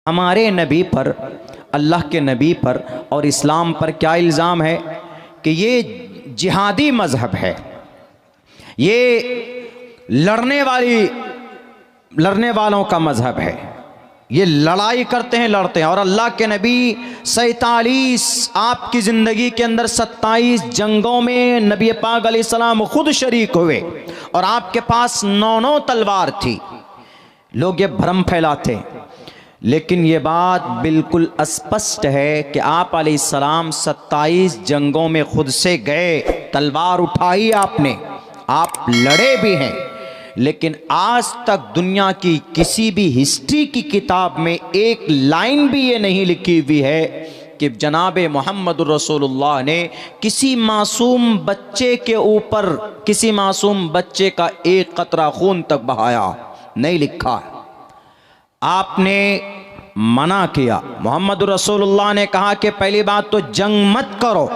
हमारे नबी पर, अल्लाह के नबी पर और इस्लाम पर क्या इल्ज़ाम है कि ये जिहादी मज़हब है, ये लड़ने वालों का मज़हब है, ये लड़ाई करते हैं, लड़ते हैं। और अल्लाह के नबी 47 आपकी ज़िंदगी के अंदर 27 जंगों में नबी पाक अलैहिस्सलाम खुद शरीक हुए और आपके पास 9 तलवार थी। लोग ये भ्रम फैलाते, लेकिन ये बात बिल्कुल स्पष्ट है कि आप अलैहिस्सलाम 27 जंगों में खुद से गए, तलवार उठाई आपने, आप लड़े भी हैं। लेकिन आज तक दुनिया की किसी भी हिस्ट्री की किताब में एक लाइन भी ये नहीं लिखी हुई है कि जनाब मोहम्मद रसूलुल्लाह ने किसी मासूम बच्चे के ऊपर, किसी मासूम बच्चे का एक कतरा खून तक बहाया, नहीं लिखा। आपने मना किया। मोहम्मद रसूलुल्लाह ने कहा कि पहली बात तो जंग मत करो,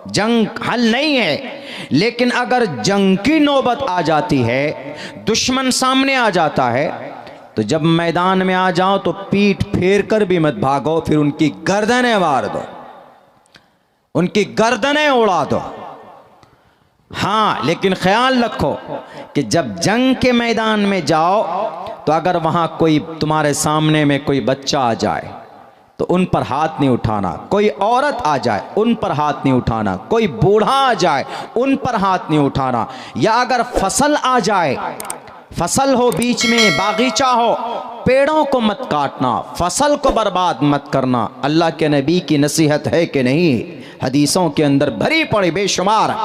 जंग हल नहीं है। लेकिन अगर जंग की नौबत आ जाती है, दुश्मन सामने आ जाता है, तो जब मैदान में आ जाओ तो पीठ फेर कर भी मत भागो, फिर उनकी गर्दनें मार दो, उनकी गर्दनें उड़ा दो। हाँ, लेकिन ख्याल रखो कि जब जंग के मैदान में जाओ तो अगर वहां कोई तुम्हारे सामने में कोई बच्चा आ जाए तो उन पर हाथ नहीं उठाना, कोई औरत आ जाए उन पर हाथ नहीं उठाना, कोई बूढ़ा आ जाए उन पर हाथ नहीं उठाना, या अगर फसल आ जाए, फसल हो बीच में, बागीचा हो, पेड़ों को मत काटना, फसल को बर्बाद मत करना। अल्लाह के नबी की नसीहत है कि नहीं? हदीसों के अंदर भरी पड़ी बेशुमार।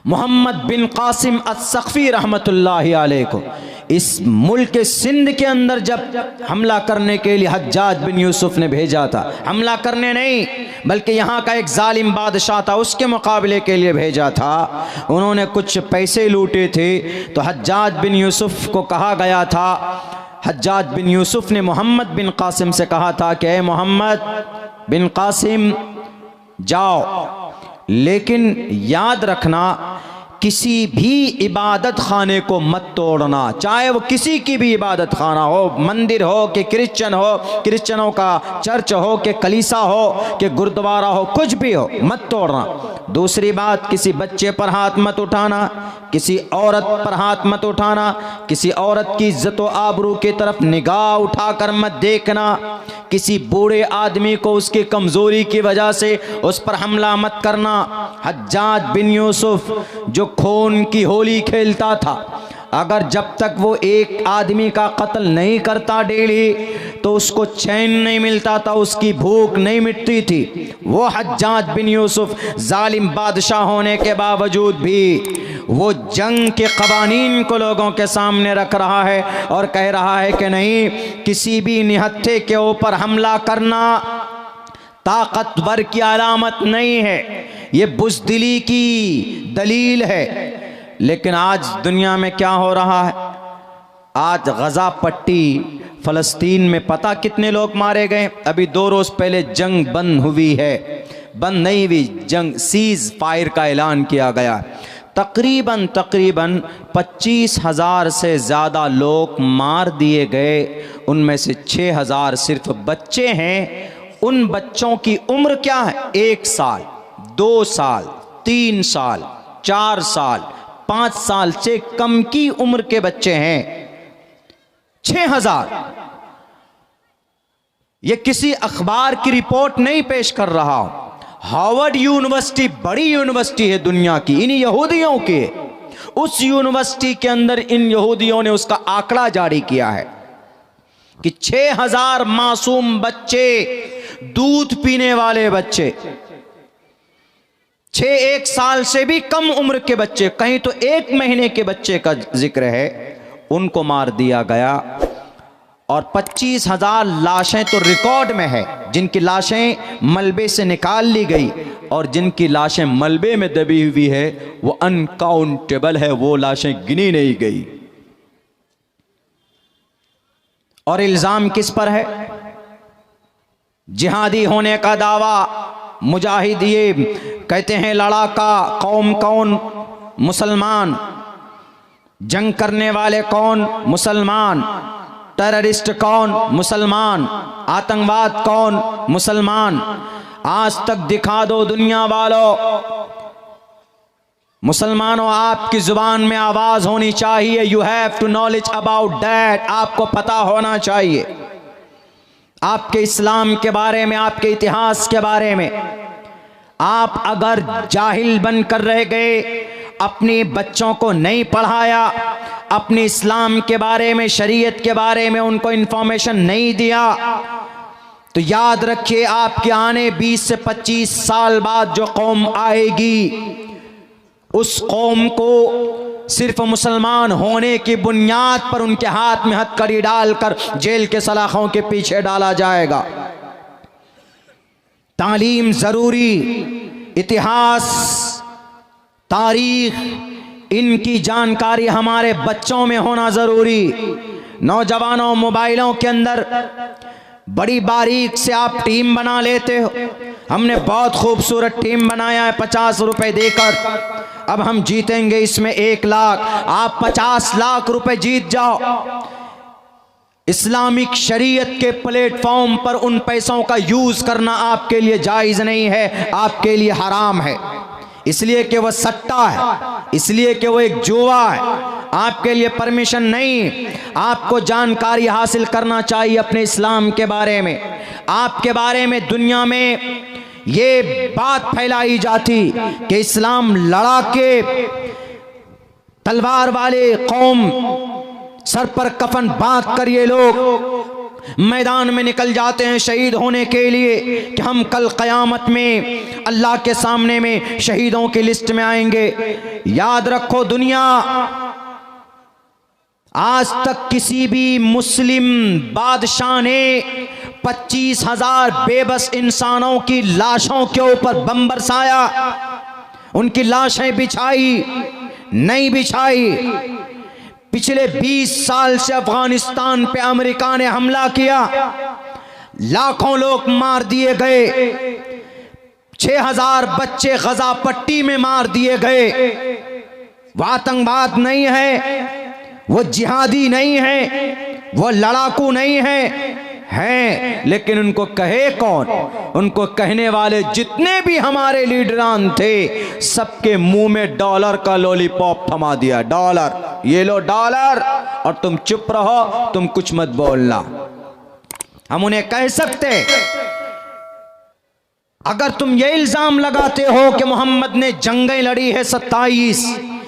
मोहम्मद बिन कासिम अस्सक़फ़ी रहमतुल्लाहि अलैह को इस मुल्क सिंध के अंदर जब हमला करने के लिए हज्जाज बिन यूसुफ ने भेजा था, हमला करने नहीं बल्कि यहाँ का एक जालिम बादशाह था उसके मुकाबले के लिए भेजा था, उन्होंने कुछ पैसे लूटे थे। तो हज्जाज बिन यूसुफ को कहा गया था, हज्जाज बिन यूसुफ ने मोहम्मद बिन कासिम से कहा था कि ए मोहम्मद बिन कासिम जाओ, लेकिन याद रखना किसी भी इबादत खाने को मत तोड़ना, चाहे वो किसी की भी इबादत खाना हो, मंदिर हो कि क्रिश्चियन हो, क्रिश्चियनों का चर्च हो कि कलीसा हो कि गुरुद्वारा हो, कुछ भी हो, मत तोड़ना। दूसरी बात, किसी बच्चे पर हाथ मत उठाना, किसी औरत पर हाथ मत उठाना, किसी औरत की इज्जत व आबरू की तरफ निगाह उठाकर मत देखना, किसी बूढ़े आदमी को उसकी कमजोरी की वजह से उस पर हमला मत करना। हज्जाज बिन यूसुफ जो खून की होली खेलता था, अगर जब तक वो एक आदमी का कत्ल नहीं करता डेली तो उसको चैन नहीं मिलता था, उसकी भूख नहीं मिटती थी। वो हज्जाज बिन यूसुफ जालिम बादशाह होने के बावजूद भी वो जंग के कवानीन को लोगों के सामने रख रहा है और कह रहा है कि नहीं, किसी भी निहत्थे के ऊपर हमला करना ताकतवर की अलामत नहीं है, ये बुज़दिली की दलील है। लेकिन आज दुनिया में क्या हो रहा है? आज गजा पट्टी फ़लस्तीन में पता कितने लोग मारे गए? अभी 2 रोज़ पहले जंग बंद हुई है, बंद नहीं हुई जंग, सीज़ फायर का ऐलान किया गया। तकरीबन 25,000 से ज़्यादा लोग मार दिए गए, उनमें से 6,000 सिर्फ बच्चे हैं। उन बच्चों की उम्र क्या है? 1 साल, 2 साल, 3 साल, 4 साल, 5 साल से कम की उम्र के बच्चे हैं। 6,000। ये किसी अखबार की रिपोर्ट नहीं पेश कर रहा हूं। हार्वर्ड यूनिवर्सिटी बड़ी यूनिवर्सिटी है दुनिया की, इन यहूदियों के, उस यूनिवर्सिटी के अंदर इन यहूदियों ने उसका आंकड़ा जारी किया है कि 6,000 मासूम बच्चे, दूध पीने वाले बच्चे, 1 साल से भी कम उम्र के बच्चे, कहीं तो 1 महीने के बच्चे का जिक्र है, उनको मार दिया गया। और 25,000 लाशें तो रिकॉर्ड में है, जिनकी लाशें मलबे से निकाल ली गई और जिनकी लाशें मलबे में दबी हुई है वो अनकाउंटेबल है, वो लाशें गिनी नहीं गई। और इल्ज़ाम किस पर है? जिहादी होने का दावा, मुजाहिद ये कहते हैं, लड़ाका कौम कौन? मुसलमान। जंग करने वाले कौन? मुसलमान। टेररिस्ट कौन? मुसलमान। आतंकवाद कौन? मुसलमान। आज तक दिखा दो दुनिया वालों। मुसलमानों, आपकी जुबान में आवाज होनी चाहिए। You have to knowledge about that. आपको पता होना चाहिए आपके इस्लाम के बारे में, आपके इतिहास के बारे में। आप अगर जाहिल बनकर रह गए, अपने बच्चों को नहीं पढ़ाया, अपने इस्लाम के बारे में, शरीयत के बारे में उनको इंफॉर्मेशन नहीं दिया, तो याद रखिए आपके आने 20 से 25 साल बाद जो कौम आएगी, उस कौम को सिर्फ मुसलमान होने की बुनियाद पर उनके हाथ में हथकड़ी डालकर जेल के सलाखों के पीछे डाला जाएगा। तालीम जरूरी, इतिहास, तारीख, इनकी जानकारी हमारे बच्चों में होना जरूरी। नौजवानों, मोबाइलों के अंदर बड़ी बारीक से आप टीम बना लेते हो। हमने बहुत खूबसूरत टीम बनाया है 50 रुपए देकर, अब हम जीतेंगे इसमें 1 लाख। आप 50 लाख रुपए जीत जाओ, इस्लामिक शरीयत के प्लेटफॉर्म पर उन पैसों का यूज करना आपके लिए जायज नहीं है, आपके लिए हराम है। इसलिए कि वह सट्टा है, इसलिए कि वह एक जुआ है, आपके लिए परमिशन नहीं। आपको जानकारी हासिल करना चाहिए अपने इस्लाम के बारे में। आपके बारे में दुनिया में ये बात फैलाई जाती कि इस्लाम लड़ा के तलवार वाले कौम, सर पर कफन बांध कर ये लोग मैदान में निकल जाते हैं शहीद होने के लिए कि हम कल क़यामत में अल्लाह के सामने में शहीदों की लिस्ट में आएंगे। याद रखो दुनिया, आज तक किसी भी मुस्लिम बादशाह ने 25,000 बेबस इंसानों की लाशों के ऊपर बम बरसाया, उनकी लाशें बिछाई नहीं बिछाई। पिछले 20 साल से अफगानिस्तान पे अमेरिका ने हमला किया, लाखों लोग मार दिए गए, 6,000 बच्चे गजा पट्टी में मार दिए गए। वह आतंकवाद नहीं है, वो जिहादी नहीं है, वो लड़ाकू नहीं है, हैं, लेकिन उनको कहे कौन? उनको कहने वाले जितने भी हमारे लीडरान थे, सबके मुंह में डॉलर का लॉलीपॉप थमा दिया। डॉलर, ये लो डॉलर, और तुम चुप रहो, तुम कुछ मत बोलना। हम उन्हें कह सकते, अगर तुम ये इल्जाम लगाते हो कि मोहम्मद ने जंगें लड़ी है 27,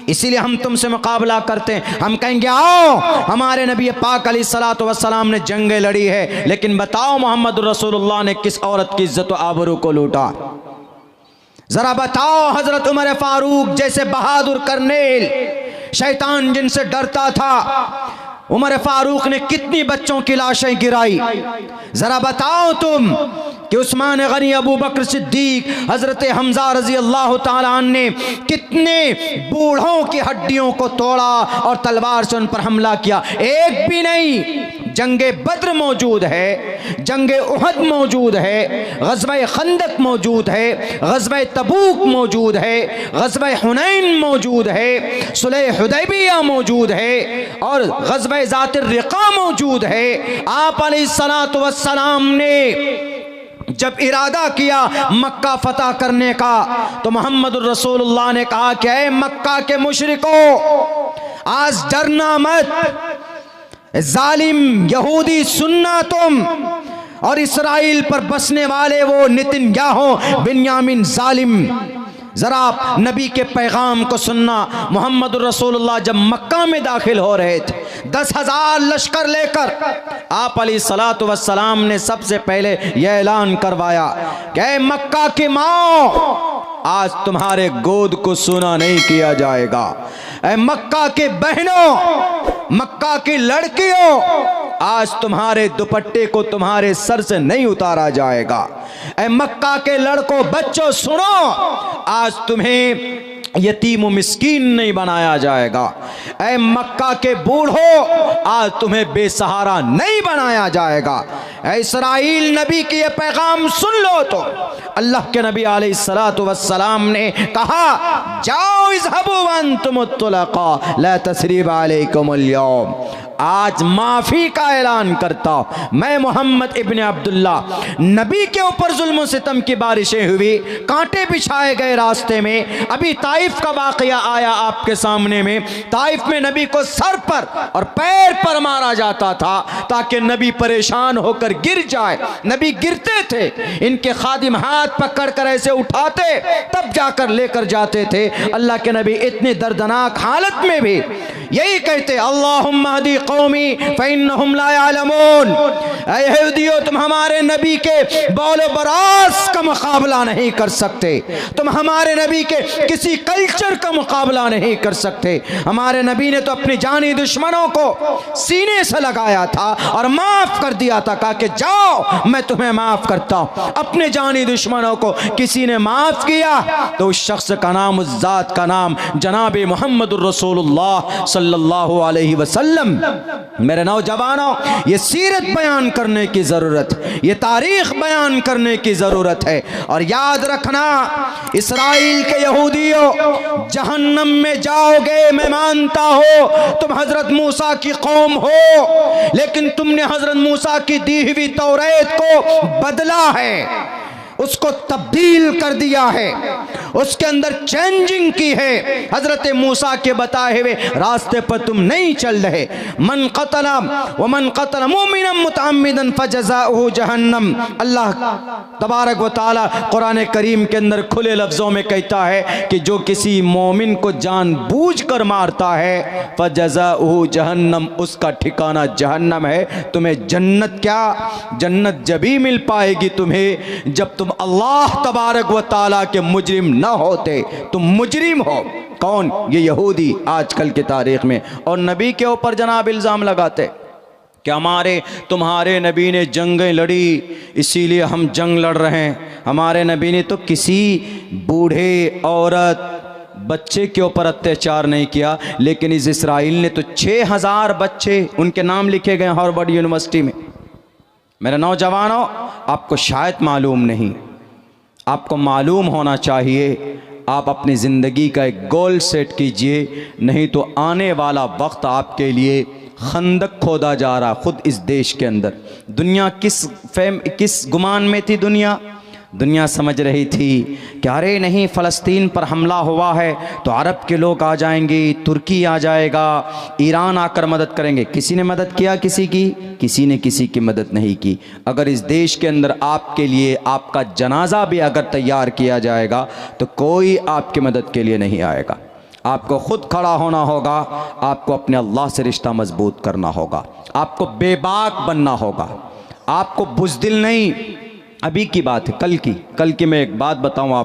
इसीलिए हम तुमसे मुकाबला करते हैं, हम कहेंगे आओ, हमारे नबी पाक अलैहिस्सलातु वस्सलाम ने जंगें लड़ी है, लेकिन बताओ मोहम्मद रसूलुल्लाह ने किस औरत की इज्जत व आबरू को लूटा? जरा बताओ, हजरत उमर फारूक जैसे बहादुर कर्नेल, शैतान जिनसे डरता था, उमर फारूक ने कितनी बच्चों की लाशें गिराई? जरा बताओ तुम कि उस्मान गनी, अबू बकर सिद्दीक, हजरत हमजा रजी अल्लाह ताला अन्हु ने कितने बूढ़ों की हड्डियों को तोड़ा और तलवार से उन पर हमला किया? एक भी नहीं। जंगे बद्र मौजूद है, जंगे उहद मौजूद है, गज़वा खंदक मौजूद है, गज़वा तबूक मौजूद है, गज़वा हुनैन मौजूद है, सुलह हुदैबिया मौजूद है, और गज़वा ज़ातिर रिक़ा मौजूद है। आप अलैहिस्सलातु वस्सलाम ने जब इरादा किया मक्का फतह करने का, तो मोहम्मद रसूलुल्लाह ने कहा कि ऐ मक्का के मुशरिकों, आज डरना मत, जालिम यहूदी सुनना तुम, और इसराइल पर बसने वाले वो नेतन्याहू बिन्यामीन जालिम, जरा आप नबी के पैगाम को सुनना। मोहम्मद रसूलुल्लाह जब मक्का में दाखिल हो रहे थे 10,000 लश्कर लेकर, आप अलैहिस्सलातु वस्सलाम ने सबसे पहले यह ऐलान करवाया कि मक्का की माँ, आज तुम्हारे गोद को सुना नहीं किया जाएगा। ऐ मक्का के बहनों, मक्का की लड़कियों, आज तुम्हारे दुपट्टे को तुम्हारे सर से नहीं उतारा जाएगा। ऐ मक्का के लड़कों, बच्चों सुनो, आज तुम्हें यतीम व मिस्कीन नहीं बनाया जाएगा। ऐ मक्का के बूढ़ों, आज तुम्हें बेसहारा नहीं बनाया जाएगा। ऐ इस्राइल, नबी के ये पैगाम सुन लो। तो अल्लाह के नबी अलैहिस्सलातु वस्सलाम ने कहा, जाओ इज़हबू वअंतुम तुलक़ा ला तस्रीब अलैकुमुल यौम, आज माफ़ी का ऐलान करता हूँ। मैं मोहम्मद इब्न अब्दुल्ला, नबी के ऊपर जुल्म सितम की बारिशें हुई, कांटे बिछाए गए रास्ते में। अभी ताइफ का वाक़या आया आपके सामने में। ताइफ में नबी को सर पर और पैर पर मारा जाता था ताकि नबी परेशान होकर गिर जाए। नबी गिरते थे, इनके खादिम हाथ पकड़ कर ऐसे उठाते, तब जाकर लेकर जाते थे। अल्लाह के नबी इतनी दर्दनाक हालत में भी यही कहते, अल्लाहुम्मा हदी कौमी फइन्नहुम ला यअलमून। ऐ यहूदियों, तुम हमारे नबी के बौलो बरास का मुकाबला नहीं कर सकते, तुम हमारे नबी के किसी कल्चर का मुकाबला नहीं कर सकते। हमारे नबी ने तो अपने जानी दुश्मनों को सीने से लगाया था और माफ कर दिया था, कहा कि जाओ मैं तुम्हें माफ करता हूं। अपने जानी दुश्मनों को किसी ने माफ किया तो उस शख्स का नाम, उस जात का नाम जनाब मुहम्मदुर रसूलुल्लाह सल्लल्लाहु अलैहि वसल्लम। मेरे नौजवानों, ये सीरत बयान करने की ज़रूरत, ये तारीख़ बयान करने की ज़रूरत है। और याद रखना, इसराइल के यहूदियों, जहन्नम में जाओगे मैं मानता हो, तुम हज़रत मूसा की कौम हो, लेकिन तुमने हज़रत मूसा की दी हुई तौरात को बदला है, उसको तब्दील कर दिया है, उसके अंदर चेंजिंग की है। हजरत मूसा के बताए हुए रास्ते पर तुम नहीं चल रहे। मन क़तला व मन क़तला मुमिनन मुतअम्मिदन फजज़ाउहु जहन्नम। अल्लाह तबारक व तआला कुरान करीम के अंदर खुले लफ्ज़ों में कहता है कि जो किसी मोमिन को जानबूझकर मारता है फजज़ाउहु जहन्नम, उसका ठिकाना जहन्नम है। तुम्हें जन्नत क्या, जन्नत जभी मिल पाएगी तुम्हें जब तुम अल्लाह तबारक व तआला के मुजरिम न होते। तुम मुजरिम हो। कौन? ये यहूदी आजकल की तारीख में। और नबी के ऊपर जनाब इल्ज़ाम लगाते कि हमारे तुम्हारे नबी ने जंगें लड़ी इसीलिए हम जंग लड़ रहे हैं। हमारे नबी ने तो किसी बूढ़े, औरत, बच्चे के ऊपर अत्याचार नहीं किया, लेकिन इस इसराइल ने तो 6000 बच्चे, उनके नाम लिखे गए हार्वर्ड यूनिवर्सिटी में। मेरे नौजवानों, आपको शायद मालूम नहीं, आपको मालूम होना चाहिए। आप अपनी ज़िंदगी का एक गोल सेट कीजिए, नहीं तो आने वाला वक्त आपके लिए खंदक खोदा जा रहा खुद इस देश के अंदर। दुनिया किस गुमान में थी? दुनिया समझ रही थी कि अरे नहीं, फ़लस्तीन पर हमला हुआ है तो अरब के लोग आ जाएंगे, तुर्की आ जाएगा, ईरान आकर मदद करेंगे। किसी ने मदद किया किसी की? किसी ने किसी की मदद नहीं की। अगर इस देश के अंदर आपके लिए आपका जनाजा भी अगर तैयार किया जाएगा तो कोई आपकी मदद के लिए नहीं आएगा। आपको खुद खड़ा होना होगा, आपको अपने अल्लाह से रिश्ता मजबूत करना होगा, आपको बेबाक बनना होगा, आपको बुज़दिल नहीं। अभी की बात है, कल की मैं एक बात बताऊं आप